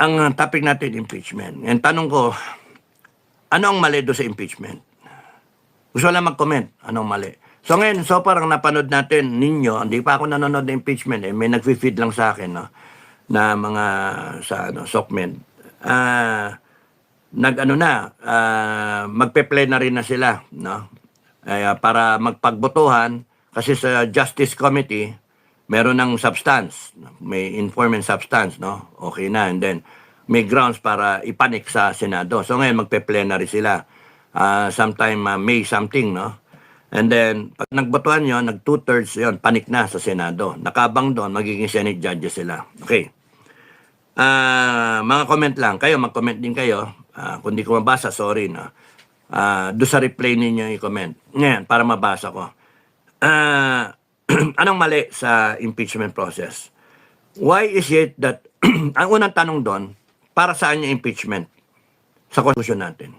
Ang topic natin, impeachment. Ang tanong ko, ano ang mali doon sa impeachment? Gusto lang mag-comment, anong mali? So ngayon, so parang napanood natin ninyo, hindi pa ako nanonood ng impeachment, may nag-feed lang sa akin, no, na mga sa SOCMED. Magpe-plenary na sila, no? Para magpagbotohan, kasi sa Justice Committee, meron ng substance, may informant substance, no? Okay na, and then may grounds para ipanik sa Senado. So ngayon magpe-plenary sila. Sometime May something, no? And then, pag nagbotohan yun, nag 2/3 yun, panik na sa Senado. Nakabang doon, magiging Senate judges sila. Okay. Mga comment lang. Kayo, mag-comment din kayo. Kung di ko mabasa, sorry, no? Doon sa replay ninyo i-comment. Ngayon, para mabasa ko. Anong mali sa impeachment process? Why is it that, ang unang tanong doon, para saan yung impeachment sa konstitusyon natin?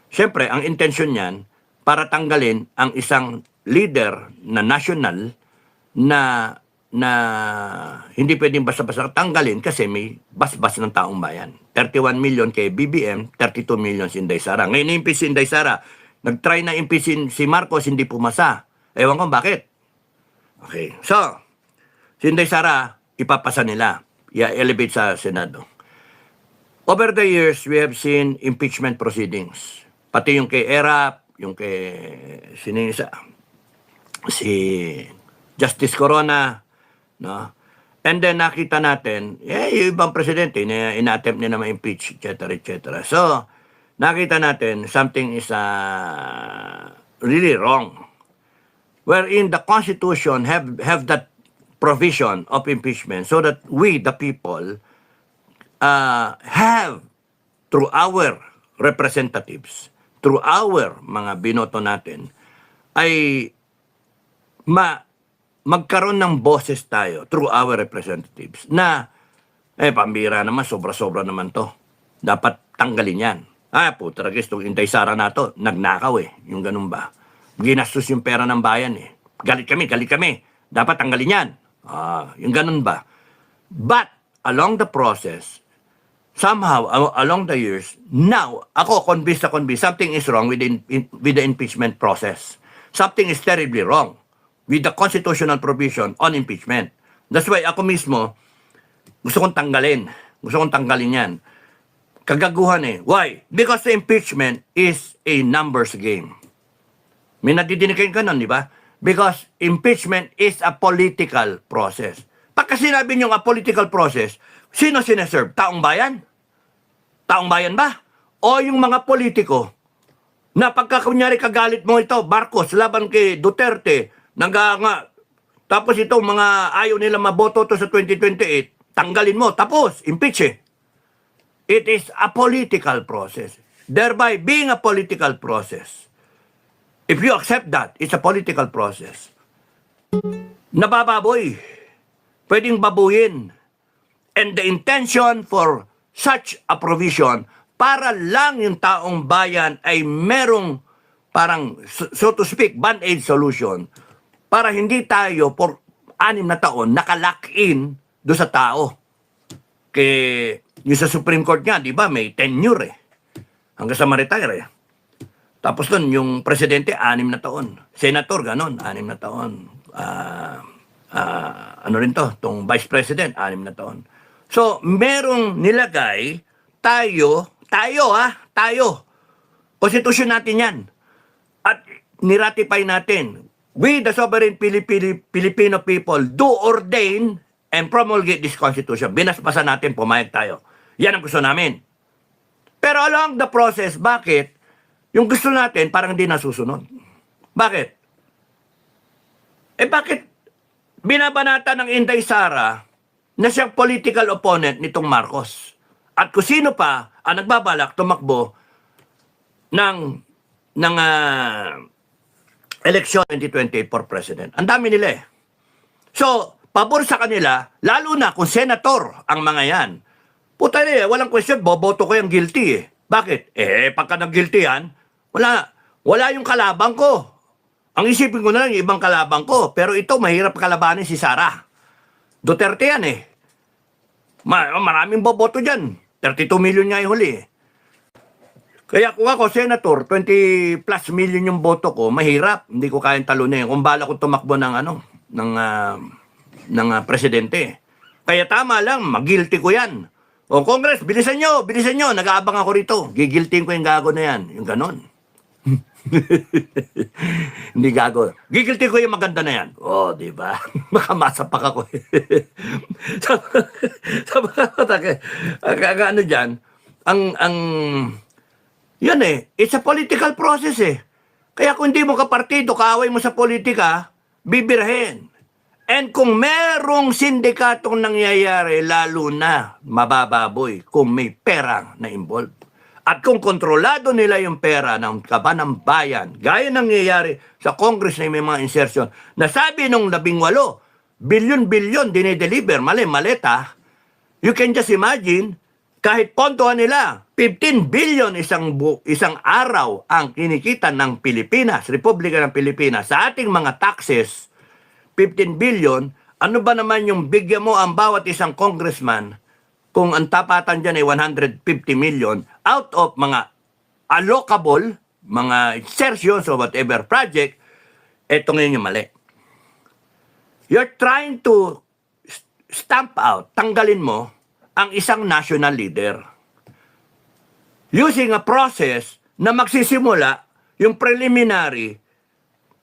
Siyempre, ang intensyon niyan, para tanggalin ang isang leader na national na hindi pwedeng basta-basta tanggalin kasi may basbas ng taong bayan. 31 million kay BBM, 32 million si Inday Sara. Ngayon na-impeach si Inday Sara. Nag-try na impeach si Marcos, hindi pumasa. Ewan ko bakit. Okay. So, si Inday Sara, ipapasa nila. I-elevate sa Senado. Over the years, we have seen impeachment proceedings. Pati yung kay ERAP, yung kay si Justice Corona, no? And then nakita natin, yung ibang presidente, ina-attempt niya na ma-impeach, etc., etc. So, nakita natin, something is really wrong. Wherein the Constitution have that provision of impeachment so that we, the people, have, through our representatives, through our mga binoto natin, ay magkaroon ng boses tayo through our representatives na, pambira naman, sobra-sobra naman to. Dapat tanggalin yan. Puta, itong Inday Sara na to, nagnakaw yung ganun ba? Ginastos yung pera ng bayan Galit kami. Dapat tanggalin yan. Yung ganun ba? But, along the process, somehow, along the years, now, ako convinced something is wrong with the impeachment process. Something is terribly wrong with the constitutional provision on impeachment. That's why ako mismo, gusto kong tanggalin yan. Kagaguhan Why? Because the impeachment is a numbers game. May nadidinig kayo ganun, di ba? Because impeachment is a political process. Pagka sinabi nyo nga political process, sino sineserve? Taong bayan? Taong bayan ba? O yung mga politiko na pagka kunyari kagalit mo ito, Marcos, laban kay Duterte, tapos itong mga ayaw nila maboto to sa 2028, tanggalin mo, tapos, impeach It is a political process. Thereby, being a political process, if you accept that, it's a political process, nabababoy. Pwedeng babuyin. And the intention for such a provision, para lang yung taong bayan ay merong parang, so to speak, band-aid solution, para hindi tayo for 6 na taon nakalock-in doon sa tao. Kaya yung sa Supreme Court nga, di ba, may tenure hanggang sa ma-retire Tapos doon, yung presidente, 6 na taon. Senator, ganon, 6 na taon. Ano rin to, tong vice president, 6 na taon. So, merong nilagay, tayo, konstitusyon natin yan. At niratify natin, we, the sovereign Filipino people, do ordain and promulgate this constitution. Binasbasan natin, pumayag tayo. Yan ang gusto namin. Pero along the process, bakit? Yung gusto natin, parang hindi nasusunod. Bakit? Bakit binabanata ng Inday Sara na siyang political opponent nitong Marcos? At kung sino pa ang nagbabalak tumakbo ng election 2028 for president. Ang dami nila So, pabor sa kanila, lalo na kung senator ang mga yan. Puta walang question, boboto ko yung guilty Bakit? Pagka nag-guilty yan, wala yung kalabang ko. Ang isipin ko na lang yung ibang kalabang ko. Pero ito, mahirap kalabanin si Sara. Duterte yan Maraming boboto dyan. 32 million nga yung huli eh. Kaya kung ako, Senator, 20 plus million yung boto ko, mahirap. Hindi ko kayang talunin. Kung bala ko tumakbo ng presidente. Kaya tama lang, mag-guilty ko yan. O Congress, bilisan nyo, nag-aabang ako rito. Gigilting ko yung gago na yan. Yung ganon. Hindi gago. Gigilting ko yung maganda na yan. Oh, di ba? Makamasapak ako. Sa mga ano dyan, yan eh, it's a political process eh. Kaya kung hindi mo kapartido, kaaway mo sa politika, bibirahin. And kung merong sindikatong nangyayari, lalo na mabababoy kung may pera na involved. At kung kontrolado nila yung pera ng kabanang bayan, gaya nangyayari sa Congress na may mga insertion, na sabi nung 18, bilyon-bilyon dinideliver, maleta, you can just imagine, kahit pondohan nila, 15 billion isang araw ang kinikita ng Pilipinas, Republika ng Pilipinas, sa ating mga taxes, 15 billion, ano ba naman yung bigyan mo ang bawat isang congressman kung ang tapatan dyan ay 150 million out of mga allocable, mga insertions or whatever project, eto ngayon yung mali. You're trying to stamp out, tanggalin mo ang isang national leader using a process na magsisimula yung preliminary,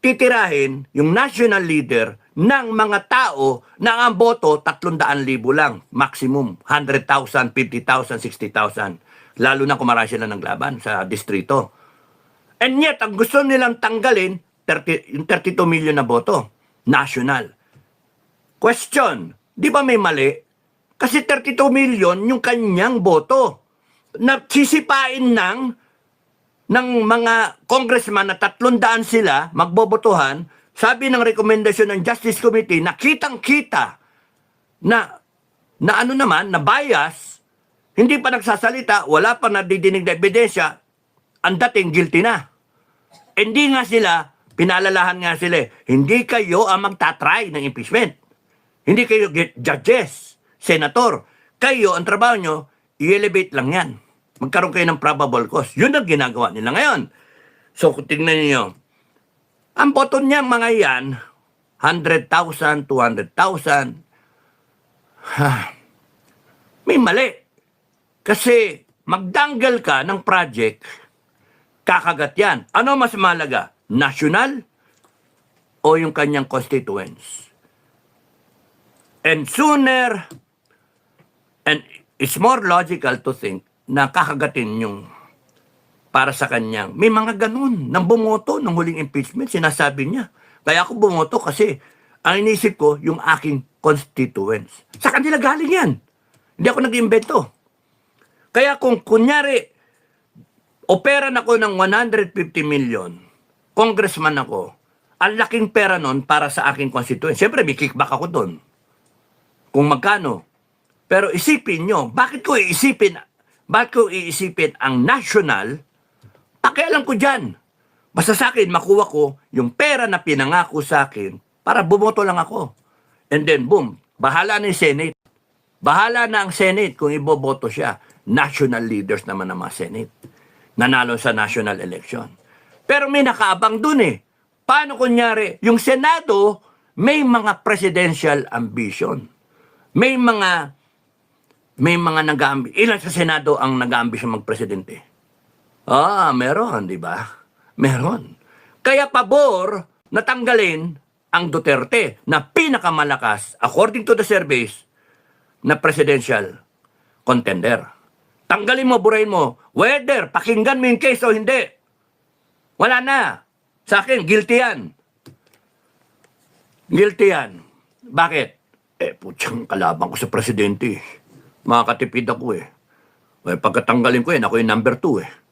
titirahin yung national leader ng mga tao na ang boto 300,000 lang, maximum 100,000, 50,000, 60,000, lalo na kung marami sila naglaban sa distrito. And yet, ang gusto nilang tanggalin, yung 32 million na boto, national. Question, di ba may mali? Kasi 32 million yung kanyang boto na sisipain ng mga congressman na 300 sila magbobotohan. Sabi ng rekomendasyon ng Justice Committee na kitang-kita na ano naman, na bias, hindi pa nagsasalita, wala pa nadidinig na ebidensya, ang dating guilty na. Hindi nga sila, pinalalahan nga sila, hindi kayo ang magtatry ng impeachment. Hindi kayo judges, senator. Kayo, ang trabaho nyo, i-elevate lang yan. Magkaroon kayo ng probable cause. Yun ang ginagawa nila ngayon. So, tingnan niyo, ang boto niyang mga yan, 100,000, 200,000, may mali. Kasi magdanggal ka ng project, kakagat yan. Ano mas mahalaga? National o yung kanyang constituents? And sooner, and it's more logical to think na kakagatin yung para sa kanyang. May mga ganun. Nang bumoto ng huling impeachment, sinasabi niya. Kaya ako bumoto kasi ang inisip ko yung aking constituents. Sa kanila galing yan. Hindi ako nag-imbento. Kaya kung kunyari, operan ako ng 150 million, congressman ako, ang laking pera nun para sa aking constituents. Siyempre, may kickback ako doon. Kung magkano. Pero isipin nyo, bakit ko iisipin ang national? Pakialam ko dyan. Basta sa akin, makuha ko yung pera na pinangako sa akin para bumoto lang ako. And then, boom, bahala na yung Senate. Bahala na ang Senate kung iboboto siya. National leaders naman ng mga Senate. Nanalo sa national election. Pero may nakaabang dun eh. Paano kunyari, yung Senado, may mga presidential ambition. May mga nag-aambi. Ilan sa Senado ang nag-aambisyon magpresidente? Meron, di ba? Meron. Kaya pabor na tanggalin ang Duterte na pinakamalakas, according to the surveys, na presidential contender. Tanggalin mo, burahin mo, whether pakinggan mo yung case o hindi. Wala na. Sa akin, guilty yan. Guilty yan. Bakit? Putsang kalabang ko sa presidente. Makakatipid ako eh. Pagkatanggalin ko ako yung number 2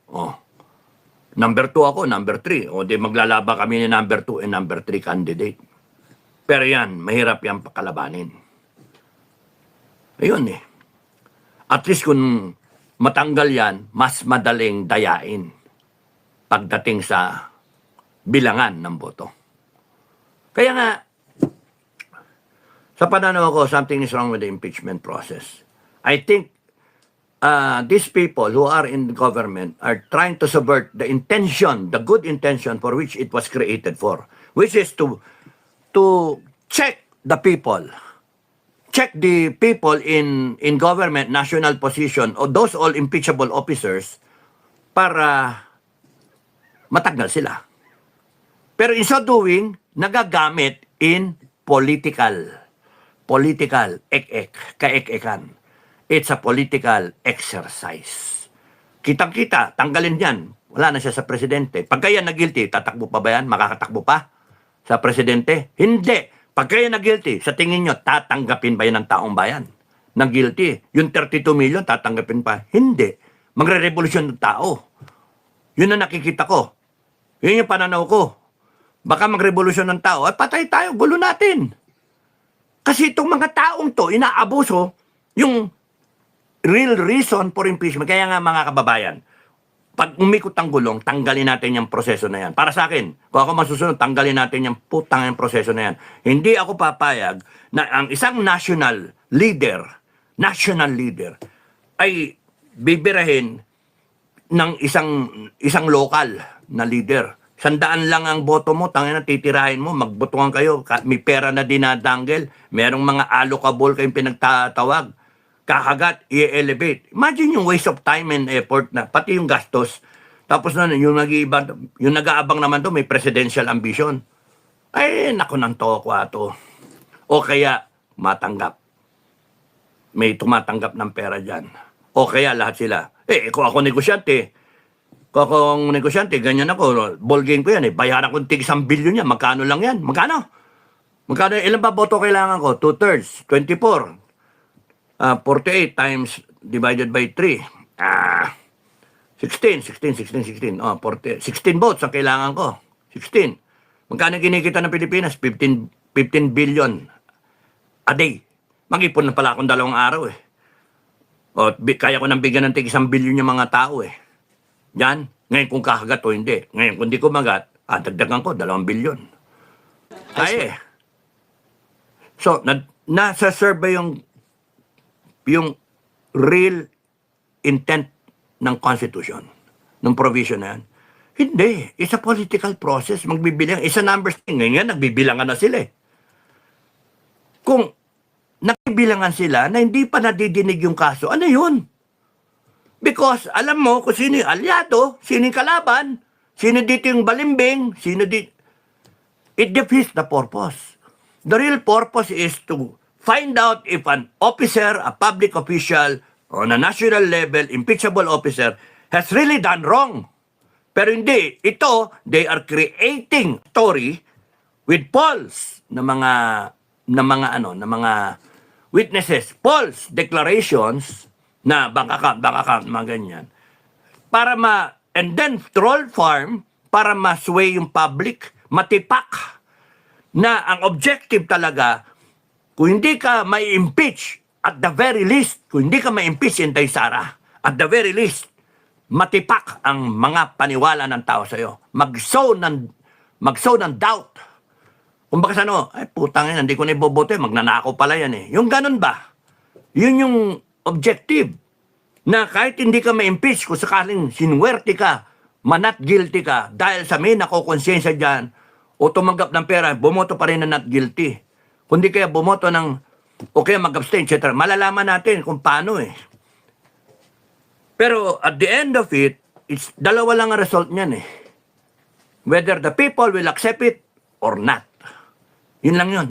Number 2 ako, number 3. Di maglalaba kami ni number 2 and number 3 candidate. Pero yan, mahirap yan pakalabanin. Ayun eh. At least kung matanggal yan, mas madaling dayain pagdating sa bilangan ng boto. Kaya nga, sa pananaw ko, something is wrong with the impeachment process. I think these people who are in government are trying to subvert the intention, the good intention for which it was created for, which is to check the people, check the people in government, national position, or those all impeachable officers para matanggal sila. Pero in so doing, nagagamit in political kaek-ekan. It's a political exercise. Kitang-kita, tanggalin yan. Wala na siya sa presidente. Pagka yan na-guilty, tatakbo pa ba yan? Makakatakbo pa sa presidente? Hindi. Pagka yan na-guilty, sa tingin nyo, tatanggapin ba yan ng taong bayan? Na-guilty. Yung 32 million, tatanggapin pa? Hindi. Magre-revolusyon ng tao. Yun ang nakikita ko. Yun yung pananaw ko. Baka magrevolusyon ng tao, at patay tayo, gulo natin. Kasi itong mga taong to, inaabuso yung real reason for impeachment. Kaya nga mga kababayan, pag umikot ang gulong, tanggalin natin yung proseso na yan. Para sa akin, kung ako masusunod, tanggalin natin yung putang yung proseso na yan. Hindi ako papayag na ang isang national leader ay bibirahin ng isang lokal na leader. 100 lang ang boto mo, tangina titirahin mo, magbotohan kayo, may pera na dinadanggel, merong mga allocable kayong pinagtatawag, kakagat, i-elevate. Imagine yung waste of time and effort na, pati yung gastos. Tapos na, yung nag-aabang naman to, may presidential ambition. Ay, naku ng tokwa. O kaya, matanggap. May tumatanggap ng pera dyan. O kaya, lahat sila. Kung ako negosyante, ganyan ako, ball game ko yan bayaran ko tig 1 billion yan, magkano lang yan? Magkano, ilan ba boto kailangan ko? 2/3, 24. 48 times divided by 3. 16. 16 votes ang kailangan ko. 16. Magkano kinikita ng Pilipinas? 15 billion a day. Mag-ipon na pala akong 2 araw kaya ko nang bigyan ng tig 1 billion yung mga tao Yan. Ngayon kung kakagat o hindi. Ngayon kung di ko magat, dagdagan ko 2 billion. Kaya So, nasa survey yung real intent ng Constitution, ng provision na yan. Hindi. It's a political process. Magbibilang. It's a numbers thing. Ngayon, nagbibilangan na sila Kung nagbibilangan sila na hindi pa nadidinig yung kaso, ano yun? Because alam mo kung sino yung aliado, sino yung kalaban, sino dito yung balimbing, sino dito. It defeats the purpose. The real purpose is to find out if an officer, a public official, on a national level, impeachable officer, has really done wrong. Pero hindi. Ito, they are creating story with false na mga witnesses, false declarations na bank account, mga ganyan. And then troll farm para ma-sway yung public, matipak na ang objective talaga, kung hindi ka may impeach at the very least, kung hindi ka may impeach Inday Sara, at the very least, matipak ang mga paniwala ng tao sa'yo. Mag-sow ng doubt. Kung baka ay putang ina, hindi ko na ibobote, magnanakaw pala yan Yung ganun ba? Yun yung objective. Na kahit hindi ka ma-impeach, kung sakaling sinwerte ka, not guilty ka, dahil sa may nakokonsensya dyan, o tumanggap ng pera, bumoto pa rin na not guilty. Kundi kaya bumoto ng, o kaya mag-abstain, etc. Malalaman natin kung paano Pero at the end of it, it's dalawa lang ang result niyan Whether the people will accept it or not. Yun lang yun.